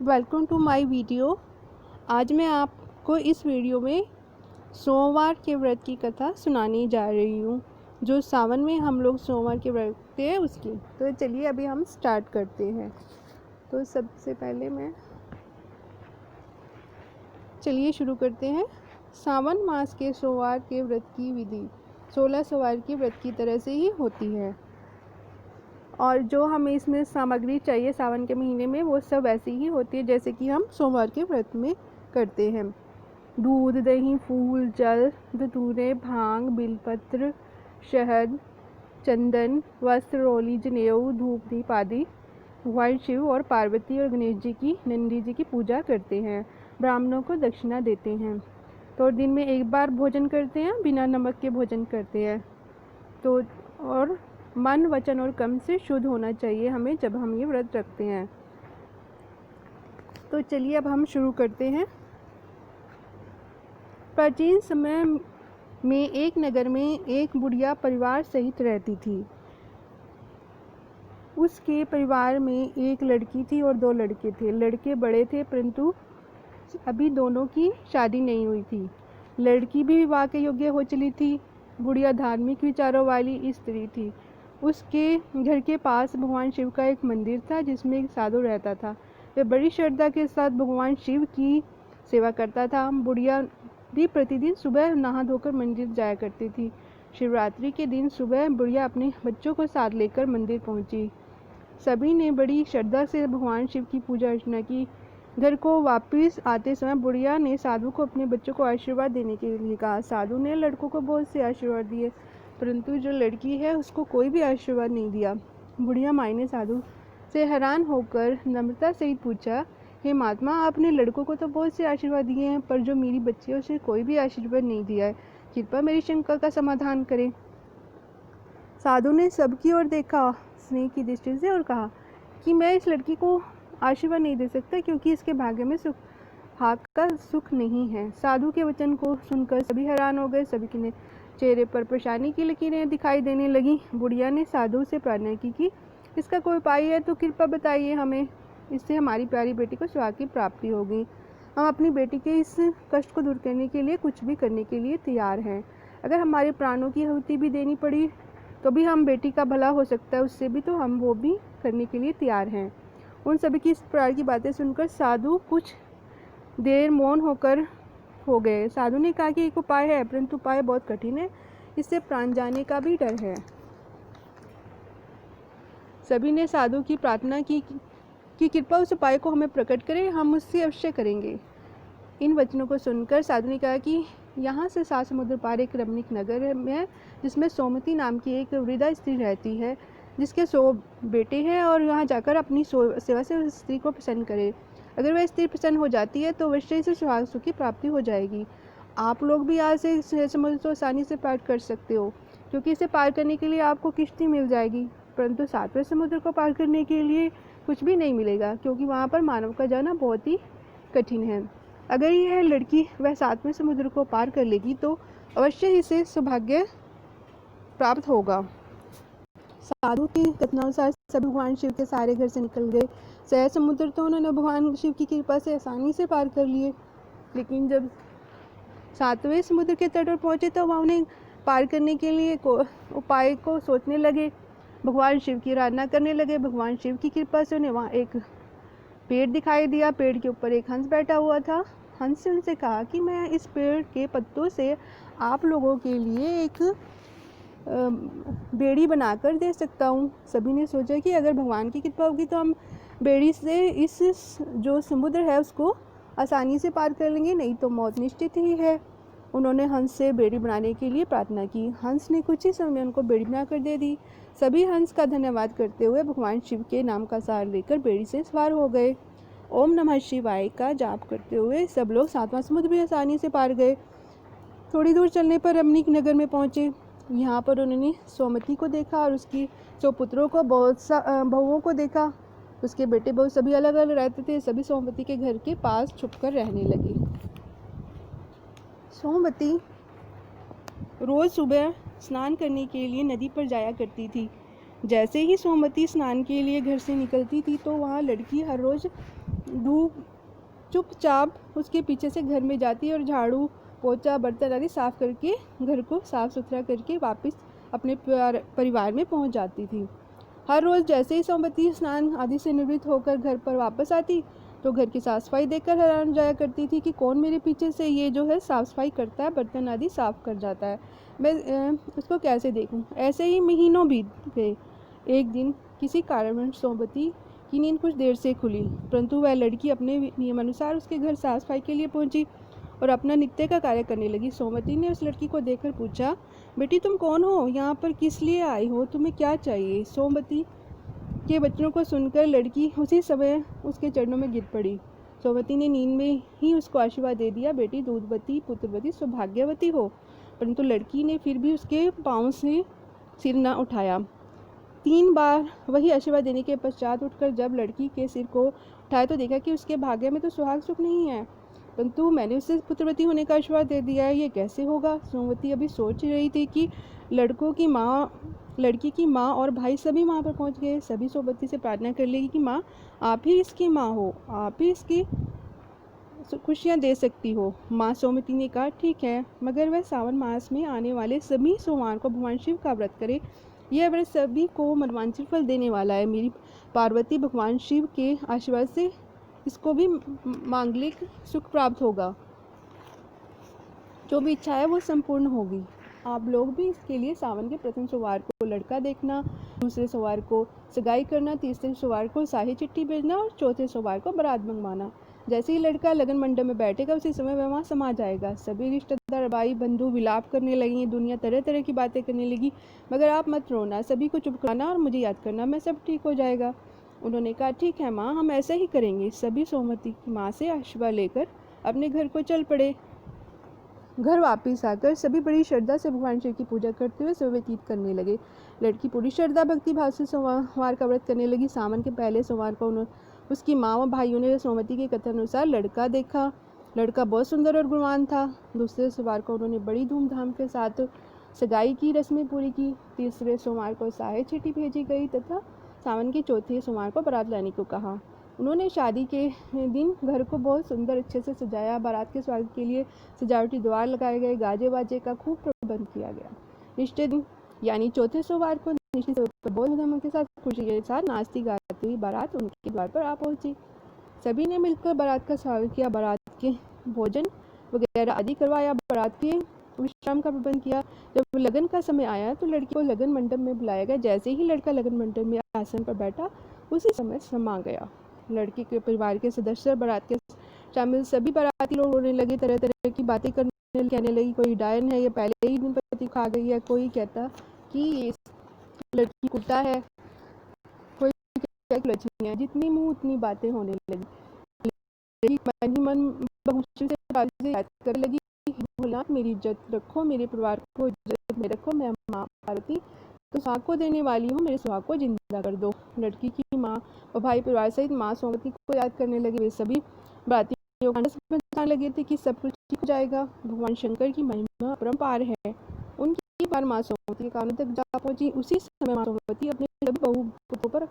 Welcome to my video. आज मैं आपको इस वीडियो में सोमवार के व्रत की कथा सुनाने जा रही हूँ, जो सावन में हम लोग सोमवार के व्रत रखते हैं उसकी। तो चलिए अभी हम स्टार्ट करते हैं। तो सबसे पहले चलिए शुरू करते हैं। सावन मास के सोमवार के व्रत की विधि 16 सोमवार के व्रत की तरह से ही होती है, और जो हमें इसमें सामग्री चाहिए सावन के महीने में वो सब ऐसी ही होती है जैसे कि हम सोमवार के व्रत में करते हैं। दूध, दही, फूल, जल, धतूरे, भांग, बिलपत्र, शहद, चंदन, वस्त्र, रोली, जनेऊ, धूप, दीप आदि भगवान शिव और पार्वती और गणेश जी की, नंदी जी की पूजा करते हैं। ब्राह्मणों को दक्षिणा देते हैं। तो दिन में एक बार भोजन करते हैं, बिना नमक के भोजन करते हैं। तो और मन, वचन और कर्म से शुद्ध होना चाहिए हमें जब हम ये व्रत रखते हैं। तो चलिए अब हम शुरू करते हैं। प्राचीन समय में एक नगर में एक बुढ़िया परिवार सहित रहती थी। उसके परिवार में एक लड़की थी और 2 लड़के थे। लड़के बड़े थे परंतु अभी दोनों की शादी नहीं हुई थी। लड़की भी विवाह के योग्य हो चली थी। बुढ़िया धार्मिक विचारों वाली स्त्री थी। उसके घर के पास भगवान शिव का एक मंदिर था जिसमें एक साधु रहता था। वह बड़ी श्रद्धा के साथ भगवान शिव की सेवा करता था। बुढ़िया भी प्रतिदिन सुबह नहा धोकर मंदिर जाया करती थी। शिवरात्रि के दिन सुबह बुढ़िया अपने बच्चों को साथ लेकर मंदिर पहुंची। सभी ने बड़ी श्रद्धा से भगवान शिव की पूजा अर्चना की। घर को वापस आते समय बुढ़िया ने साधु को अपने बच्चों को आशीर्वाद देने के लिए कहा। साधु ने लड़कों को बहुत से आशीर्वाद दिए, परंतु जो लड़की है उसको कोई भी आशीर्वाद नहीं दिया। बुढ़िया माई ने साधु से हैरान होकर नम्रता सहित पूछा, हे महात्मा, आपने लड़कों को तो बहुत से आशीर्वाद दिए हैं, पर जो मेरी बच्ची है उसे कोई भी आशीर्वाद नहीं दिया है। कृपया मेरी शंका का समाधान करें। साधु ने सबकी ओर देखा स्नेह की दृष्टि से और कहा कि मैं इस लड़की को आशीर्वाद नहीं दे सकता, क्योंकि इसके भाग्य में सुहाग का सुख नहीं है। साधु के वचन को सुनकर सभी हैरान हो गए। सभी के चेहरे पर परेशानी की लकीरें दिखाई देने लगी। बुढ़िया ने साधु से प्रार्थना की कि इसका कोई उपाय है तो कृपया बताइए हमें, इससे हमारी प्यारी बेटी को सुहाग की प्राप्ति होगी। हम अपनी बेटी के इस कष्ट को दूर करने के लिए कुछ भी करने के लिए तैयार हैं। अगर हमारे प्राणों की आहुति भी देनी पड़ी तो भी हम बेटी का भला हो सकता है, उससे भी तो हम वो भी करने के लिए तैयार हैं। उन सभी की इस प्रकार की बातें सुनकर साधु कुछ देर मौन होकर हो गए। साधु ने कहा कि एक उपाय है, परंतु उपाय बहुत कठिन है, इससे प्राण जाने का भी डर है। सभी ने साधु की प्रार्थना की कि कृपा उस उपाय को हमें प्रकट करें, हम उससे अवश्य करेंगे। इन वचनों को सुनकर साधु ने कहा कि यहाँ से 7 समुद्र पार एक रमणीक नगर है जिसमें सोमती नाम की एक वृद्धा स्त्री रहती है, जिसके 100 बेटे हैं, और यहाँ जाकर अपनी सेवा से उस स्त्री को प्रसन्न करे। अगर वह स्त्री प्रसन्न हो जाती है तो अवश्य इसे सुहाग सुख की प्राप्ति हो जाएगी। आप लोग भी आज से समुद्र को आसानी से पार कर सकते हो, क्योंकि इसे पार करने के लिए आपको किश्ती मिल जाएगी, परंतु 7वें समुद्र को पार करने के लिए कुछ भी नहीं मिलेगा, क्योंकि वहाँ पर मानव का जाना बहुत ही कठिन है। अगर यह लड़की वह 7वें समुद्र को पार कर लेगी तो अवश्य इसे सौभाग्य प्राप्त होगा। साधु की कथनानुसार सभी भगवान शिव के सारे घर से निकल गए। 6 समुद्र तो उन्होंने भगवान शिव की कृपा से आसानी से पार कर लिए, लेकिन जब 7वें समुद्र के तट पर पहुंचे तो वहाँ उन्हें पार करने के लिए उपाय को सोचने लगे। भगवान शिव की आराधना करने लगे। भगवान शिव की कृपा से उन्हें वहाँ एक पेड़ दिखाई दिया। पेड़ के ऊपर एक हंस बैठा हुआ था। हंस ने उनसे कहा कि मैं इस पेड़ के पत्तों से आप लोगों के लिए एक बेड़ी बनाकर दे सकता हूँ। सभी ने सोचा कि अगर भगवान की कृपा होगी तो हम बेड़ी से इस जो समुद्र है उसको आसानी से पार कर लेंगे, नहीं तो मौत निश्चित ही है। उन्होंने हंस से बेड़ी बनाने के लिए प्रार्थना की। हंस ने कुछ ही समय में उनको बेड़ी बनाकर दे दी। सभी हंस का धन्यवाद करते हुए भगवान शिव के नाम का सहारा लेकर बेड़ी से सवार हो गए। ओम नमः शिवाय का जाप करते हुए सब लोग 7वां समुद्र भी आसानी से पार गए। थोड़ी दूर चलने पर रमणीक नगर में पहुंचे। यहाँ पर उन्होंने सोमती को देखा और उसकी 100 पुत्रों को, बहुत सा बहुओं को देखा। उसके बेटे बहू सभी अलग अलग रहते थे। सभी सोमवती के घर के पास छुपकर रहने लगे। सोमवती रोज सुबह स्नान करने के लिए नदी पर जाया करती थी। जैसे ही सोमवती स्नान के लिए घर से निकलती थी तो वहाँ लड़की हर रोज धूप चुपचाप उसके पीछे से घर में जाती और झाड़ू पोछा बर्तन आदि साफ करके घर को साफ सुथरा करके वापस अपने परिवार में पहुंच जाती थी। हर रोज़ जैसे ही सोमवती स्नान आदि से निवृत्त होकर घर पर वापस आती तो घर की साफ सफाई देखकर हैरान हो जाया करती थी कि कौन मेरे पीछे से ये जो है साफ सफाई करता है, बर्तन आदि साफ कर जाता है, मैं उसको कैसे देखूं। ऐसे ही महीनों बीत गए। एक दिन किसी कारणवश सोमवती की नींद कुछ देर से खुली, परंतु वह लड़की अपने नियमानुसार उसके घर साफ सफाई के लिए पहुंची और अपना नित्य का कार्य करने लगी। सोमवती ने उस लड़की को देखकर पूछा, बेटी तुम कौन हो, यहाँ पर किस लिए आई हो, तुम्हें क्या चाहिए। सोमवती के वचनों को सुनकर लड़की उसी समय उसके चरणों में गिर पड़ी। सोमवती ने नींद में ही उसको आशीर्वाद दे दिया, बेटी दूधवती पुत्रवती सौभाग्यवती हो। परंतु लड़की ने फिर भी उसके पाँव से सिर न उठाया। 3 बार वही आशीर्वाद देने के पश्चात उठकर जब लड़की के सिर को उठाया तो देखा कि उसके भाग्य में तो सुहाग सुख नहीं है, परंतु मैंने उसे पुत्रवती होने का आशीर्वाद दे दिया है, ये कैसे होगा। सोमवती अभी सोच रही थी कि लड़की की माँ और भाई सभी वहाँ पर पहुँच गए। सभी सोमवती से प्रार्थना कर लेगी कि माँ आप ही इसकी माँ हो, आप ही इसकी खुशियाँ दे सकती हो। माँ सोमवती ने कहा ठीक है, मगर वह सावन मास में आने वाले सभी सोमवार को भगवान शिव का व्रत करे, यह व्रत सभी को मनवांछित फल देने वाला है। मेरी पार्वती भगवान शिव के आशीर्वाद से इसको भी मांगलिक सुख प्राप्त होगा, जो भी इच्छा है वो संपूर्ण होगी। आप लोग भी इसके लिए सावन के प्रथम सोमवार को लड़का देखना, दूसरे सोमवार को सगाई करना, तीसरे सोमवार को शाही चिट्ठी भेजना और चौथे सोमवार को बारात मंगवाना। जैसे ही लड़का लगन मंडप में बैठेगा उसी समय वह वहाँ समा जाएगा। सभी रिश्तेदार भाई बंधु विलाप करने लगेंगे, दुनिया तरह तरह की बातें करने लगी, मगर आप मत रोना, सभी को चुप कराना और मुझे याद करना, मैं सब ठीक हो जाएगा। उन्होंने कहा ठीक है माँ, हम ऐसा ही करेंगे। सभी सोमवती की माँ से आशीर्वाद लेकर अपने घर को चल पड़े। घर वापस आकर सभी बड़ी श्रद्धा से भगवान शिव की पूजा करते हुए समय व्यतीत करने लगे। लड़की पूरी श्रद्धा भक्ति भाव से सोमवार का व्रत करने लगी। सावन के पहले सोमवार को उसकी माँ व भाइयों ने सोमवती के कथन अनुसार लड़का देखा। लड़का बहुत सुंदर और गुणवान था। दूसरे सोमवार को उन्होंने बड़ी धूमधाम के साथ सगाई की रस्में पूरी की। तीसरे सोमवार को शाही चिट्ठी भेजी गई तथा सावन के चौथे सोमवार को बारात लाने को कहा। उन्होंने शादी के दिन घर को बहुत सुंदर अच्छे से सजाया। बारात के स्वागत के लिए सजावटी द्वार लगाए गए, गाजे बाजे का खूब प्रबंध किया गया। निश्चित दिन यानी चौथे सोमवार को निश्चित बहुत धूमधाम के साथ खुशी के साथ नाचती गाती हुई बारात उनके द्वार पर आ पहुंची। सभी ने मिलकर बारात का स्वागत किया, बारात के भोजन वगैरह आदि करवाया, बारात के विश्राम का प्रबंध किया। जब लगन का समय आया तो लड़की को लगन मंडप में बुलाया गया। जैसे ही लड़का लगन मंडप में आसन पर बैठा उसी समय समा गया। लड़की के परिवार के सदस्य बारात के शामिल सभी बाराती लोग रोने लगे, तरह तरह की बातें कहने लगी। कोई डायन है, ये पहले ही दिन पति खा गई है, कोई कहता कि ये लड़की कुत्ता है, कोई कहता लक्ष्मी है। जितनी मुंह उतनी बातें होने लगी। मन ही मन बहुत से याद करने लगी, भोलेनाथ मेरी इज्जत रखो, मेरे परिवार को इज्जत में रखो, मैं माँ पार्वती तो सुहाग को देने वाली हूँ, मेरे सुहाग को जिंदा कर दो। लड़की की माँ और भाई परिवार सहित माँ सोमवती को याद करने लगे। वे सभी बारातियों को समझाने लगे थे कि सब कुछ ठीक हो जाएगा। भगवान शंकर की महिमा अपरंपार है। उनकी बार माँ सोमवती के कानों तक जा पहुंची। उसी समय माँ सोमवती अपने सभी बहू पुत्रों पर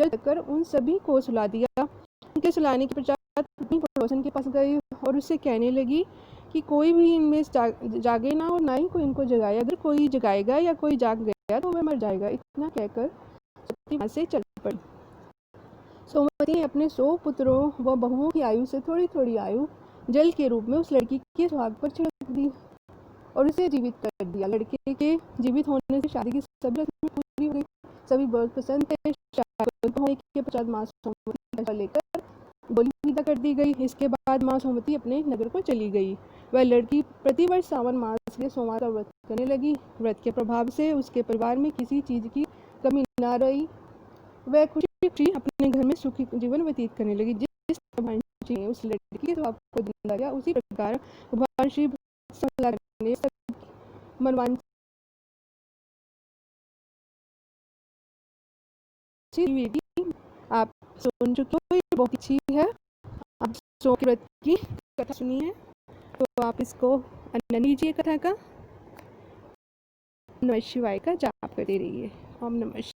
जल कर उन सभी को सुला दिया। उनके सुलाने के पश्चात अपनी पड़ोसन के पास गई और उससे कहने लगी कि कोई भी इनमें जागे ना और ना ही कोई इनको जगाए। अगर कोई जगाएगा या कोई जाग गया तो वह मर जाएगा। इतना कहकर सोमवती वहाँ से चल पड़ी। सोमवती ने अपने 100 पुत्रों व बहुओं की आयु से थोड़ी थोड़ी आयु जल के रूप में उस लड़की के सुहाग पर छिड़क दी और उसे जीवित कर दिया। लड़के के जीवित होने से शादी की सभी रस्में पूरी हो गई। सभी बहुत पसंद थे। होने के पश्चात माँ सोमवती लेकर डोली विदा कर दी गई। इसके बाद माँ सोमवती अपने नगर को चली गई। वह लड़की प्रतिवर्ष सावन मास के सोमवार का व्रत करने लगी। व्रत के प्रभाव से उसके परिवार में किसी चीज की कमी न रही। वह खुशी खुशी अपने घर में सुखी जीवन व्यतीत करने लगी। जिस भगवान शिव ने उस लड़की के स्वभाव को दिला दिया, उसी प्रकार भगवान शिव मनवांछित आप सुन चुके हो, ये बहुत अच्छी है। आप सोम के व्रत की कथा सुनी है तो आप इसको आनंद लीजिए कथा का। नमः शिवाय का जाप करते रहिए। ओम नमः।